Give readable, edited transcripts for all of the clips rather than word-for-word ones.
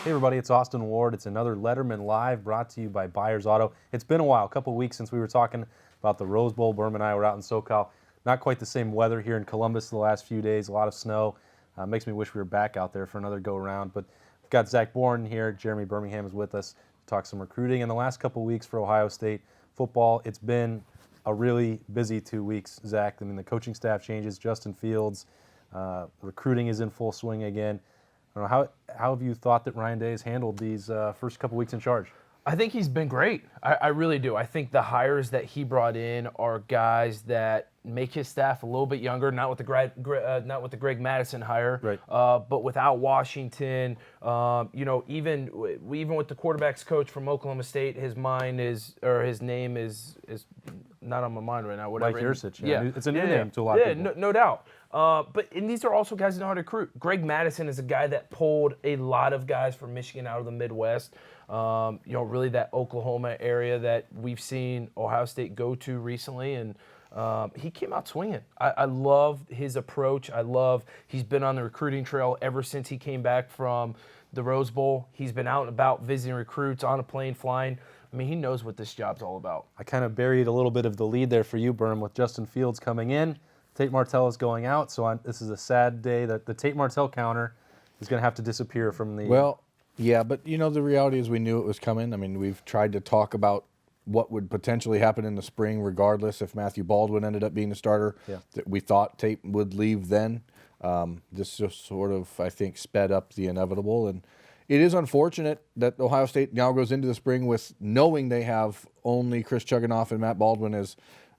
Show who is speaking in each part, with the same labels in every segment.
Speaker 1: Hey everybody, it's Austin Ward. It's another Lettermen Live brought to you by Buyers Auto. It's been a while, a couple of weeks since we were talking about the Rose Bowl. Berm and I were out in SoCal. Not quite the same weather here in Columbus the last few days, a lot of snow. Makes me wish we were back out there for another go-around. But we've got Zach Boren here. Jeremy Birmingham is with us to talk some recruiting. In the last couple of weeks for Ohio State football, it's been a really busy 2 weeks, Zach. I mean, the coaching staff changes, Justin Fields, recruiting is in full swing again. I don't know, how have you thought that Ryan Day has handled these first couple weeks in charge?
Speaker 2: I think he's been great. I really do. I think the hires that he brought in are guys that make his staff a little bit younger. Not with the Greg Madison hire,
Speaker 1: right.
Speaker 2: But without Washington, even with the quarterbacks coach from Oklahoma State, his name is not on my mind right now. Whatever.
Speaker 1: Mike Yurcich, yeah. It's a new name to a lot of people.
Speaker 2: No doubt. And these are also guys that know how to recruit. Greg Madison is a guy that pulled a lot of guys from Michigan out of the Midwest. Really that Oklahoma area that we've seen Ohio State go to recently, and he came out swinging. I love his approach. He's been on the recruiting trail ever since he came back from the Rose Bowl. He's been out and about visiting recruits, on a plane, flying. I mean, he knows what this job's all about.
Speaker 1: I kind of buried a little bit of the lead there for you, Berm, with Justin Fields coming in. Tate Martell is going out, so this is a sad day that the Tate Martell counter is going to have to disappear from the...
Speaker 3: Well, yeah, but the reality is we knew it was coming. I mean, we've tried to talk about what would potentially happen in the spring regardless if Matthew Baldwin ended up being the starter.
Speaker 1: Yeah.
Speaker 3: We thought Tate would leave then. This just sort of, I think, sped up the inevitable. And it is unfortunate that Ohio State now goes into the spring with knowing they have only Chris Chuganoff and Matt Baldwin as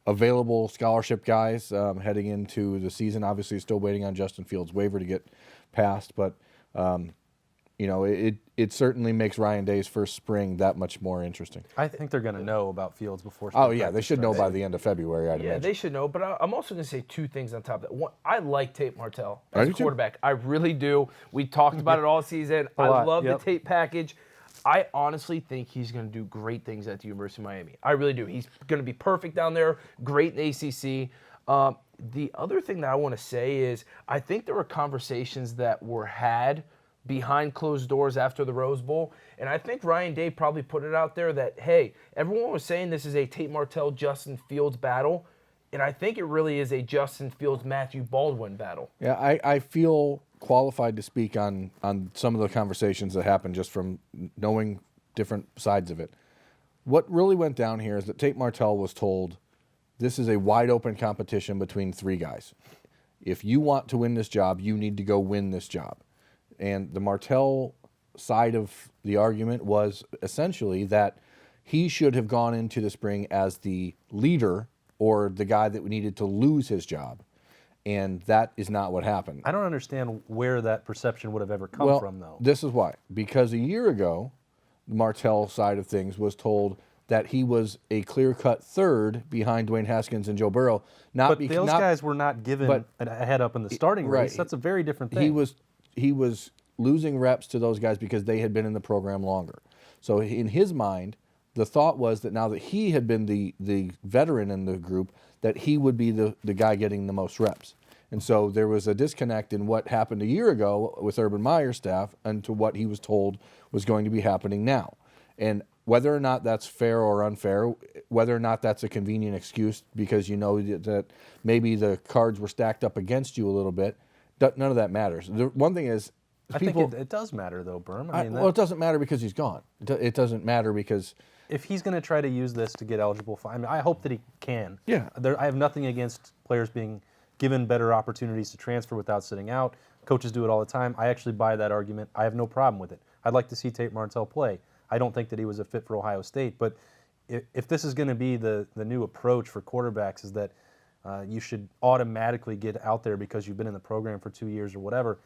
Speaker 3: available scholarship guys heading into the season. Obviously, still waiting on Justin Fields' waiver to get passed, but it certainly makes Ryan Day's first spring that much more interesting.
Speaker 1: I think they're going to know about Fields before.
Speaker 3: Oh yeah, they should know by the end of February. I'd imagine.
Speaker 2: They should know. But I'm also going to say two things on top of that. One, I like Tate Martell as a quarterback. I really do. We talked about it all season. I love the Tate package. I honestly think he's going to do great things at the University of Miami. I really do. He's going to be perfect down there, great in the ACC. The other thing that I want to say is I think there were conversations that were had behind closed doors after the Rose Bowl, and I think Ryan Day probably put it out there that, hey, everyone was saying this is a Tate Martell, Justin Fields battle, and I think it really is a Justin Fields, Matthew Baldwin battle.
Speaker 3: Yeah, I feel qualified to speak on some of the conversations that happened just from knowing different sides of it. What really went down here is that Tate Martell was told this is a wide open competition between three guys. If you want to win this job, you need to go win this job. And the Martell side of the argument was essentially that he should have gone into the spring as the leader or the guy that needed to lose his job. And that is not what happened.
Speaker 1: I don't understand where that perception would have ever come from, though.
Speaker 3: This is why. Because a year ago, the Martell side of things was told that he was a clear-cut third behind Dwayne Haskins and Joe Burrow.
Speaker 1: But those guys were not given a head up in the starting race. That's a very different thing.
Speaker 3: He was losing reps to those guys because they had been in the program longer. So in his mind, the thought was that now that he had been the veteran in the group, that he would be the guy getting the most reps. And so there was a disconnect in what happened a year ago with Urban Meyer's staff and to what he was told was going to be happening now. And whether or not that's fair or unfair, whether or not that's a convenient excuse because you know that maybe the cards were stacked up against you a little bit, none of that matters. The one thing is,
Speaker 1: I think it does matter, though, Berm.
Speaker 3: Well, it doesn't matter because he's gone. It doesn't matter because...
Speaker 1: If he's going to try to use this to get eligible for... I hope that he can.
Speaker 3: Yeah.
Speaker 1: I have nothing against players being given better opportunities to transfer without sitting out. Coaches do it all the time. I actually buy that argument. I have no problem with it. I'd like to see Tate Martell play. I don't think that he was a fit for Ohio State, but if this is going to be the new approach for quarterbacks is that you should automatically get out there because you've been in the program for 2 years or whatever,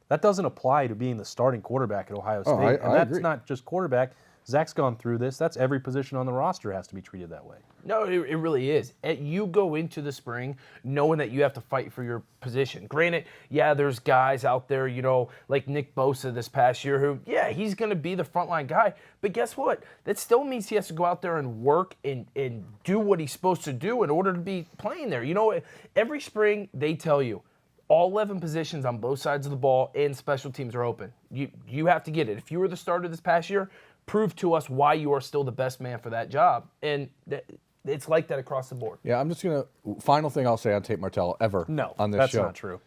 Speaker 1: that doesn't apply to being the starting quarterback at Ohio State.
Speaker 3: I agree.
Speaker 1: Not just quarterback. Zach's gone through this. That's every position on the roster has to be treated that way.
Speaker 2: No, it really is. You go into the spring knowing that you have to fight for your position. Granted, there's guys out there, like Nick Bosa this past year who, he's going to be the frontline guy. But guess what? That still means he has to go out there and work and do what he's supposed to do in order to be playing there. Every spring they tell you, all 11 positions on both sides of the ball and special teams are open. You have to get it. If you were the starter this past year, prove to us why you are still the best man for that job. And it's like that across the board.
Speaker 3: Yeah, I'm just going to, final thing I'll say on Tate Martell ever on this show.
Speaker 1: That's not true.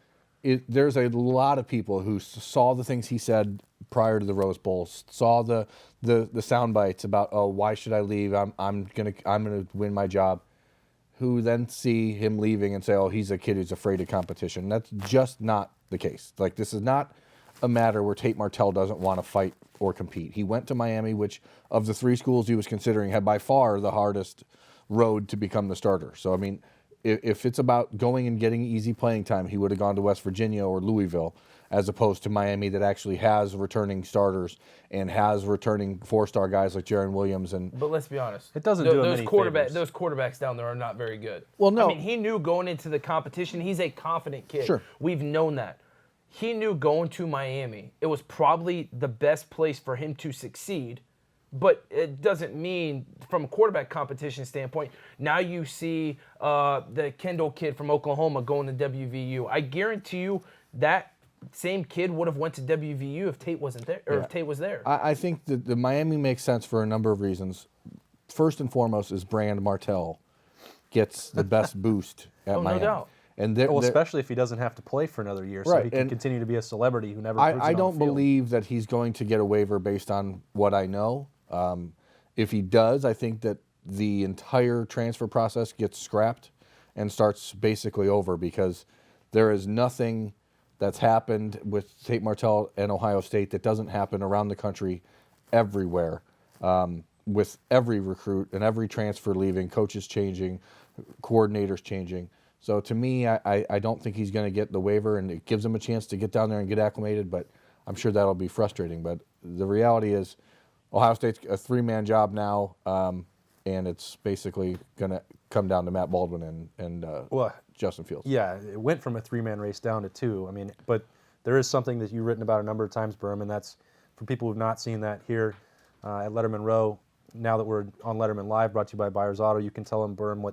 Speaker 3: There's a lot of people who saw the things he said prior to the Rose Bowl, saw the sound bites about, oh, why should I leave? I'm gonna win my job, who then see him leaving and say, oh, he's a kid who's afraid of competition. That's just not the case. Like, this is not a matter where Tate Martell doesn't want to fight or compete. He went to Miami, which of the 3 schools he was considering had by far the hardest road to become the starter. So, I mean, if it's about going and getting easy playing time, he would have gone to West Virginia or Louisville, as opposed to Miami that actually has returning starters and has returning 4-star guys like Jaron Williams.
Speaker 2: But let's be honest,
Speaker 1: it doesn't do
Speaker 2: those
Speaker 1: many favors.
Speaker 2: Those quarterbacks down there are not very good.
Speaker 3: Well, no.
Speaker 2: I mean, he knew going into the competition, he's a confident kid.
Speaker 3: Sure.
Speaker 2: We've known that. He knew going to Miami, it was probably the best place for him to succeed. But it doesn't mean, from a quarterback competition standpoint, now you see the Kendall kid from Oklahoma going to WVU. I guarantee you that same kid would have went to WVU if Tate wasn't there, or if Tate was there.
Speaker 3: I think that the Miami makes sense for a number of reasons. First and foremost is Brand Martell gets the best boost at Miami.
Speaker 2: No doubt.
Speaker 3: And
Speaker 1: especially if he doesn't have to play for another year, so he can continue to be a celebrity who never proves it on
Speaker 3: I
Speaker 1: the
Speaker 3: don't
Speaker 1: field.
Speaker 3: believe that he's going to get a waiver based on what I know. If he does, I think that the entire transfer process gets scrapped and starts basically over, because there is nothing that's happened with Tate Martell and Ohio State that doesn't happen around the country everywhere, with every recruit and every transfer leaving, coaches changing, coordinators changing. So to me, I don't think he's going to get the waiver, and it gives him a chance to get down there and get acclimated, but I'm sure that'll be frustrating. But the reality is Ohio State's a 3-man job now, and it's basically going to come down to Matt Baldwin and Justin Fields.
Speaker 1: Yeah, it went from a 3-man race down to 2. I mean, but there is something that you've written about a number of times, Berm, and that's for people who've not seen that here at Lettermen Row. Now that we're on Lettermen Live, brought to you by Byers Auto, you can tell them, Berm,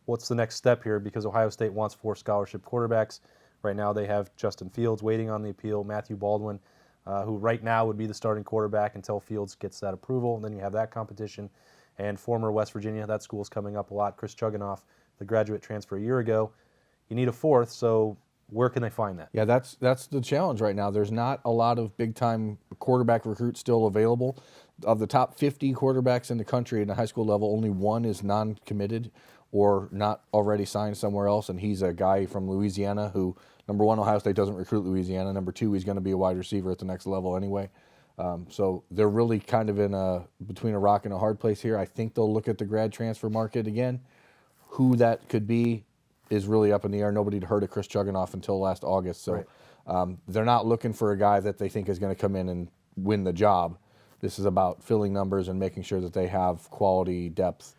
Speaker 1: what's the next step here, because Ohio State wants 4 scholarship quarterbacks. Right now they have Justin Fields waiting on the appeal, Matthew Baldwin, who right now would be the starting quarterback until Fields gets that approval. And then you have that competition. And former West Virginia, that school's coming up a lot, Chris Chuganoff, the graduate transfer a year ago. You need a 4th, so where can they find that?
Speaker 3: Yeah, that's the challenge right now. There's not a lot of big-time quarterback recruits still available. Of the top 50 quarterbacks in the country at the high school level, only 1 is non-committed or not already signed somewhere else, and he's a guy from Louisiana who, number 1, Ohio State doesn't recruit Louisiana. Number 2, he's going to be a wide receiver at the next level anyway. So they're really kind of between a rock and a hard place here. I think they'll look at the grad transfer market again. Who that could be is really up in the air. Nobody had heard of Chris Chuganoff until last August. So they're not looking for a guy that they think is going to come in and win the job. This is about filling numbers and making sure that they have quality depth.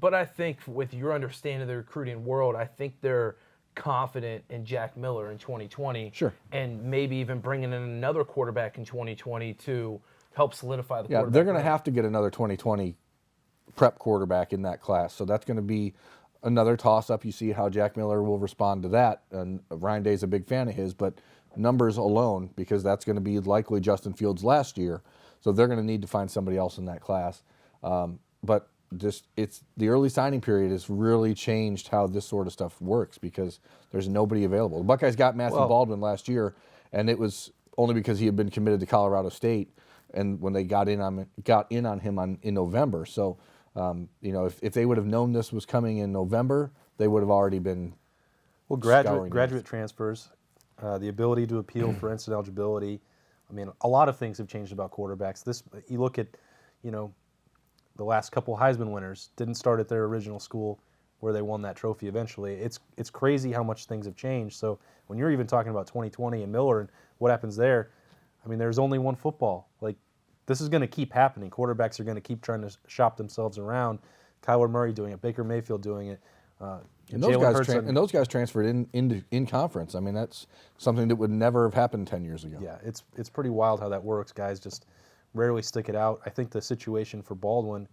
Speaker 2: But I think with your understanding of the recruiting world, I think they're confident in Jack Miller in 2020.
Speaker 3: Sure.
Speaker 2: And maybe even bringing in another quarterback in 2020 to help solidify the quarterback.
Speaker 3: Yeah, they're going to have to get another 2020 prep quarterback in that class. So that's going to be another toss-up. You see how Jack Miller will respond to that. And Ryan Day's a big fan of his, but numbers alone, because that's going to be likely Justin Fields last year. So they're going to need to find somebody else in that class. But it's the early signing period has really changed how this sort of stuff works, because there's nobody available. The Buckeyes got Matthew Baldwin last year, and it was only because he had been committed to Colorado State, and when they got in on him in November. So if they would have known this was coming in November, they would have already been
Speaker 1: graduate transfers, the ability to appeal for instant eligibility. I mean, a lot of things have changed about quarterbacks. You look at, the last couple Heisman winners didn't start at their original school where they won that trophy eventually. It's crazy how much things have changed. So when you're even talking about 2020 and Miller and what happens there, I mean, there's only one football. Like, this is going to keep happening. Quarterbacks are going to keep trying to shop themselves around. Kyler Murray doing it, Baker Mayfield doing it.
Speaker 3: And those guys transferred in conference. I mean, that's something that would never have happened 10 years ago.
Speaker 1: Yeah, it's pretty wild how that works. Guys just rarely stick it out. I think the situation for Baldwin,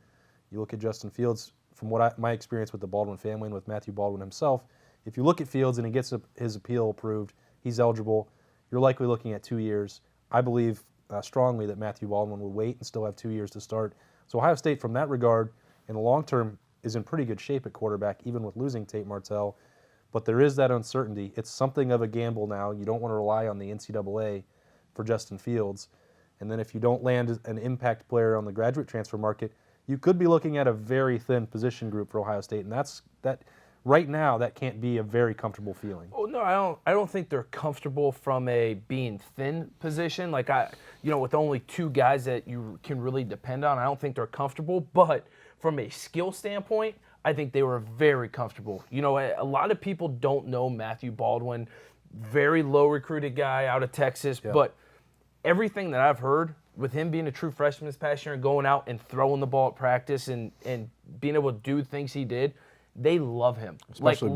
Speaker 1: you look at Justin Fields, from my experience with the Baldwin family and with Matthew Baldwin himself, if you look at Fields and he gets his appeal approved, he's eligible, you're likely looking at 2 years. I believe strongly that Matthew Baldwin will wait and still have 2 years to start. So Ohio State, from that regard, in the long term, is in pretty good shape at quarterback, even with losing Tate Martell. But there is that uncertainty. It's something of a gamble now. You don't want to rely on the NCAA for Justin Fields. And then if you don't land an impact player on the graduate transfer market, you could be looking at a very thin position group for Ohio State. And that right now, that can't be a very comfortable feeling.
Speaker 2: Oh no, I don't think they're comfortable from a being thin position. Like with only 2 guys that you can really depend on, I don't think they're comfortable. But from a skill standpoint, I think they were very comfortable. A lot of people don't know Matthew Baldwin, very low recruited guy out of Texas, but everything that I've heard with him being a true freshman this past year and going out and throwing the ball at practice and being able to do things he did, they love him.
Speaker 3: Especially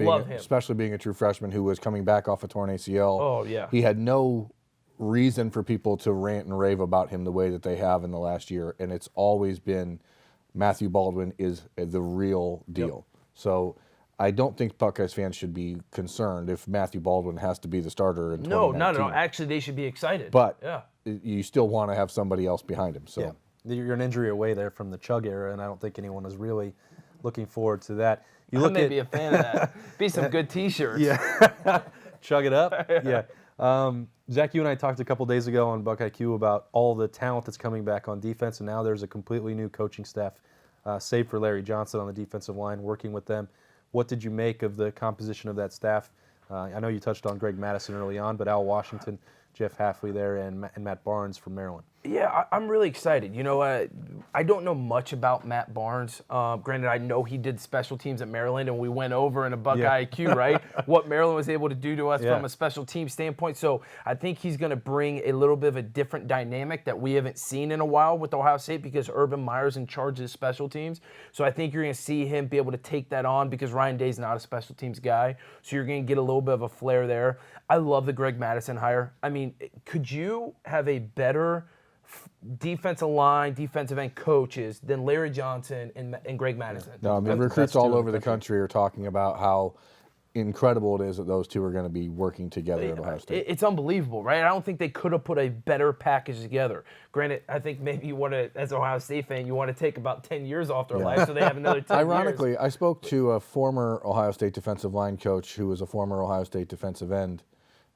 Speaker 3: being a true freshman who was coming back off a torn ACL.
Speaker 2: Oh, yeah.
Speaker 3: He had no reason for people to rant and rave about him the way that they have in the last year, and it's always been Matthew Baldwin is the real deal. Yep. So I don't think Buckeyes fans should be concerned if Matthew Baldwin has to be the starter in 2019.
Speaker 2: No, not at all. Actually, they should be excited.
Speaker 3: But you still want to have somebody else behind him. So
Speaker 1: you're an injury away there from the Chug era, and I don't think anyone is really looking forward to that.
Speaker 2: I may be a fan of that. Be some good T-shirts.
Speaker 1: Yeah. Chug it up. Yeah. Zach, you and I talked a couple days ago on Buckeye Q about all the talent that's coming back on defense, and now there's a completely new coaching staff, save for Larry Johnson on the defensive line, working with them. What did you make of the composition of that staff? I know you touched on Greg Madison early on, but Al Washington, Jeff Hafley there, and Matt Barnes from Maryland.
Speaker 2: Yeah, I'm really excited. I don't know much about Matt Barnes. Granted, I know he did special teams at Maryland, and we went over in a Buckeye IQ, right? What Maryland was able to do to us from a special team standpoint. So I think he's going to bring a little bit of a different dynamic that we haven't seen in a while with Ohio State because Urban Meyer's in charge of special teams. So I think you're going to see him be able to take that on because Ryan Day's not a special teams guy. So you're going to get a little bit of a flair there. I love the Greg Madison hire. I mean, could you have a better defensive line, defensive end coaches than Larry Johnson and Greg Madison?
Speaker 3: No, I mean, recruits all over the country are talking about how incredible it is that those two are going to be working together at Ohio State.
Speaker 2: It's unbelievable, right? I don't think they could have put a better package together. Granted, I think maybe you want to, as an Ohio State fan, you want to take about 10 years off their life so they have another 10
Speaker 3: Ironically,
Speaker 2: years.
Speaker 3: I spoke to a former Ohio State defensive line coach who was a former Ohio State defensive end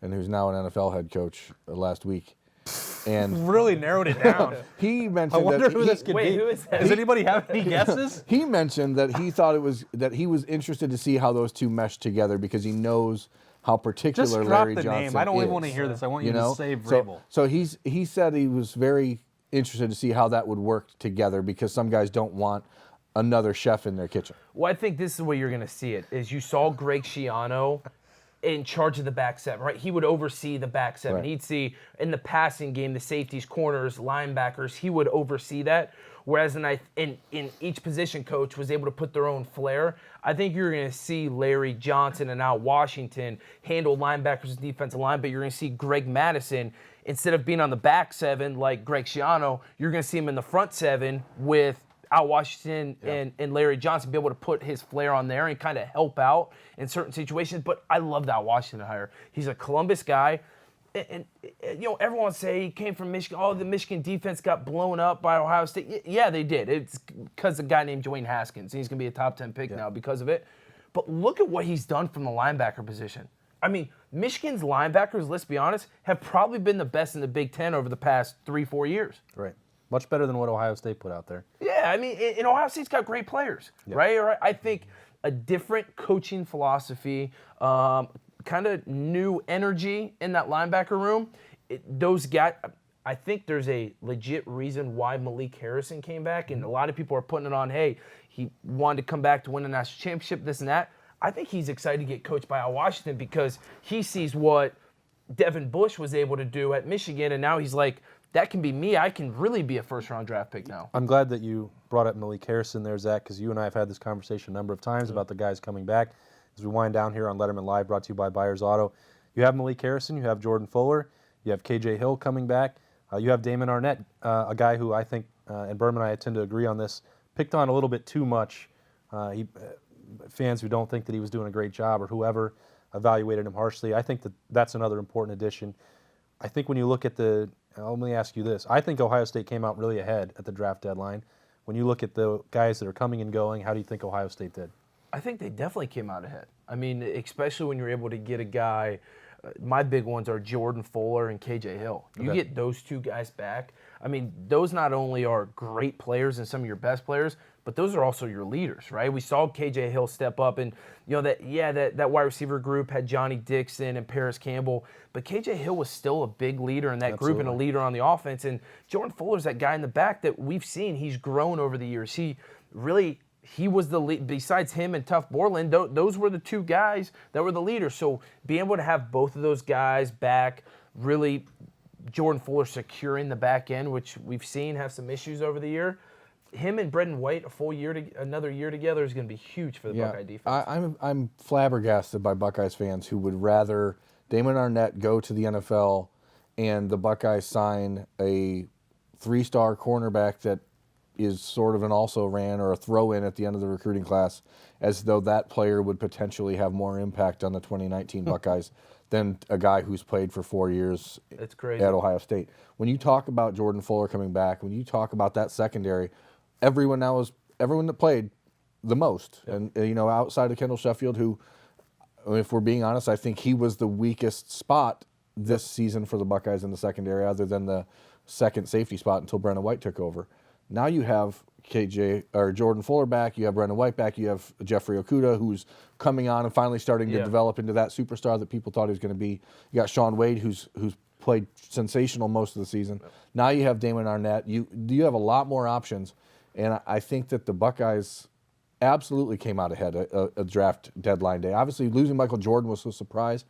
Speaker 3: and who's now an NFL head coach last week. And
Speaker 1: really narrowed it down.
Speaker 3: He mentioned
Speaker 1: I wonder
Speaker 3: that
Speaker 1: who this could be.
Speaker 2: Who is that?
Speaker 1: Does anybody have any guesses?
Speaker 3: He mentioned that he thought that he was interested to see how those two mesh together because he knows how particular
Speaker 1: Just drop
Speaker 3: Larry
Speaker 1: the
Speaker 3: Johnson
Speaker 1: name. I don't
Speaker 3: is.
Speaker 1: even want to hear this. I want you to save Vrabel.
Speaker 3: So he said he was very interested to see how that would work together because some guys don't want another chef in their kitchen.
Speaker 2: Well, I think this is where you're going to see it. Is you saw Greg Schiano in charge of the back seven, right? He would oversee the back seven.
Speaker 3: Right.
Speaker 2: He'd see in the passing game, the safeties, corners, linebackers. He would oversee that. Whereas in each position coach was able to put their own flair. I think you're going to see Larry Johnson and Al Washington handle linebackers and defensive line, but you're going to see Greg Madison, instead of being on the back seven like Greg Schiano, you're going to see him in the front seven with Al Washington and Larry Johnson, be able to put his flair on there and kind of help out in certain situations. But I love that Washington hire. He's a Columbus guy. And everyone say he came from Michigan. Oh, the Michigan defense got blown up by Ohio State. Yeah, they did. It's because of a guy named Dwayne Haskins. He's going to be a top 10 pick now because of it. But look at what he's done from the linebacker position. I mean, Michigan's linebackers, let's be honest, have probably been the best in the Big Ten over the past 3-4 years.
Speaker 1: Right. Much better than what Ohio State put out there.
Speaker 2: Yeah, I mean, and Ohio State's got great players, right? I think a different coaching philosophy, kind of new energy in that linebacker room. Those guys, I think there's a legit reason why Malik Harrison came back, and a lot of people are putting it on, hey, he wanted to come back to win a national championship, this and that. I think he's excited to get coached by Al Washington because he sees what Devin Bush was able to do at Michigan, and now he's like, that can be me. I can really be a first-round draft pick now.
Speaker 1: I'm glad that you brought up Malik Harrison there, Zach, because you and I have had this conversation a number of times about the guys coming back. As we wind down here on Lettermen Live, brought to you by Byers Auto, you have Malik Harrison, you have Jordan Fuller, you have KJ Hill coming back, you have Damon Arnett, a guy who I think, and Berman and I tend to agree on this, picked on a little bit too much. fans who don't think that he was doing a great job or whoever evaluated him harshly. I think that that's another important addition. I think when you look at let me ask you this. I think Ohio State came out really ahead at the draft deadline. When you look at the guys that are coming and going, how do you think Ohio State did?
Speaker 2: I think they definitely came out ahead. I mean, especially when you're able to get a guy. My big ones are Jordan Fuller and KJ Hill. You get those two guys back. I mean, those not only are great players and some of your best players, but those are also your leaders, right? We saw KJ Hill step up, and that wide receiver group had Johnny Dixon and Paris Campbell, but KJ Hill was still a big leader in that group and a leader on the offense. And Jordan Fuller's that guy in the back that we've seen. He's grown over the years. He was the lead. Besides him and Tuff Borland, those were the two guys that were the leaders. So being able to have both of those guys back, really Jordan Fuller securing the back end, which we've seen have some issues over the year. Him and Brendan White, another year together is going to be huge for the Buckeye defense.
Speaker 3: I'm flabbergasted by Buckeyes fans who would rather Damon Arnett go to the NFL and the Buckeyes sign a 3-star cornerback that is sort of an also-ran or a throw-in at the end of the recruiting class, as though that player would potentially have more impact on the 2019 Buckeyes than a guy who's played for 4 years at Ohio State. When you talk about Jordan Fuller coming back, when you talk about that secondary, everyone that played the most. And, outside of Kendall Sheffield, who, if we're being honest, I think he was the weakest spot this season for the Buckeyes in the secondary, other than the second safety spot until Brendan White took over. Now you have Jordan Fuller back, you have Brendan White back, you have Jeffrey Okudah, who's coming on and finally starting to develop into that superstar that people thought he was going to be. You got Shaun Wade, who's played sensational most of the season. Now you have Damon Arnett. You have a lot more options, and I think that the Buckeyes absolutely came out ahead a draft deadline day. Obviously, losing Michael Jordan was a surprise,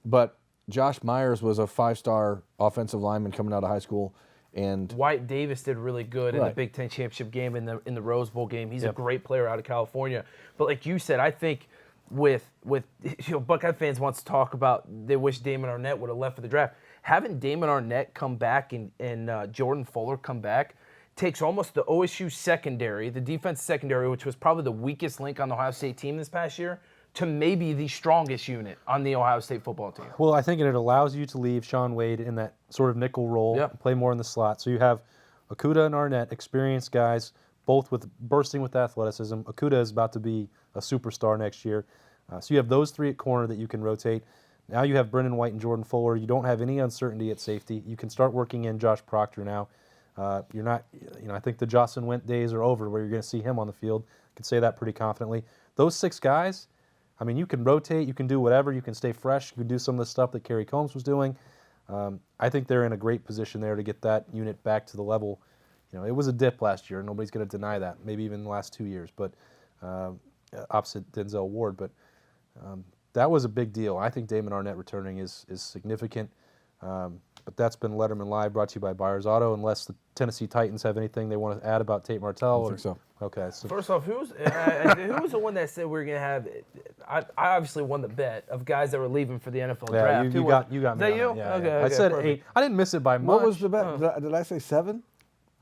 Speaker 3: but Josh Myers was a 5-star offensive lineman coming out of high school. And
Speaker 2: Wyatt Davis did really good in the Big Ten championship game in the Rose Bowl game. He's a great player out of California. But like you said, I think with Buckeye fans wants to talk about they wish Damon Arnett would have left for the draft. Having Damon Arnett come back and Jordan Fuller come back takes almost the OSU secondary, the defense secondary, which was probably the weakest link on the Ohio State team this past year, to maybe the strongest unit on the Ohio State football team.
Speaker 1: Well, I think it allows you to leave Shaun Wade in that sort of nickel role, play more in the slot. So you have Okudah and Arnett, experienced guys, both bursting with athleticism. Okudah is about to be a superstar next year. So you have those three at corner that you can rotate. Now you have Brendan White and Jordan Fuller. You don't have any uncertainty at safety. You can start working in Josh Proctor now. You're not, I think the Jocelyn Went days are over where you're going to see him on the field. I can say that pretty confidently. Those 6 guys, I mean, you can rotate, you can do whatever, you can stay fresh, you can do some of the stuff that Kerry Combs was doing. I think they're in a great position there to get that unit back to the level. It was a dip last year. Nobody's going to deny that, maybe even the last 2 years, but opposite Denzel Ward. But that was a big deal. I think Damon Arnett returning is significant. But that's been Lettermen Live, brought to you by Byers Auto, unless the Tennessee Titans have anything they want to add about Tate Martell.
Speaker 3: I don't think so.
Speaker 1: Okay. So
Speaker 2: first off, who was the one that said we were going to have I obviously won the bet of guys that were leaving for the NFL draft.
Speaker 1: You got me.
Speaker 2: Is that you?
Speaker 1: Yeah,
Speaker 2: okay,
Speaker 1: I said perfect. 8. I didn't miss it by much.
Speaker 3: What was the bet? Did I say 7?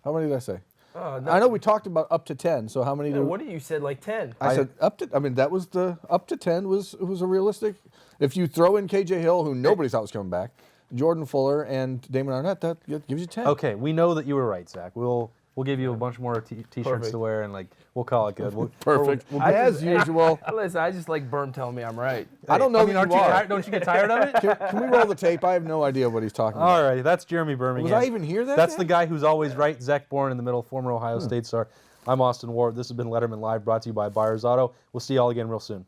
Speaker 3: How many did I say?
Speaker 2: No.
Speaker 3: I know we talked about up to 10. So how many?
Speaker 2: What did you said? Like 10.
Speaker 3: I said up to. I mean, that was the up to 10 was a realistic. If you throw in KJ Hill, who nobody thought was coming back, Jordan Fuller and Damon Arnett, that gives you 10.
Speaker 1: Okay, we know that you were right, Zach. We'll give you a bunch more T-shirts to wear, and we'll call it good.
Speaker 3: Perfect. As usual.
Speaker 2: Listen, I just like Berm telling me I'm right.
Speaker 3: I don't know.
Speaker 1: I mean, aren't you tired? Don't you get tired of it?
Speaker 3: Can we roll the tape? I have no idea what he's talking about.
Speaker 1: All right, that's Jeremy Birmingham.
Speaker 3: Was I even here that
Speaker 1: That's
Speaker 3: day?
Speaker 1: the guy who's always right. Zach Boren in the middle, former Ohio State star. I'm Austin Ward. This has been Lettermen Live, brought to you by Byers Auto. We'll see you all again real soon.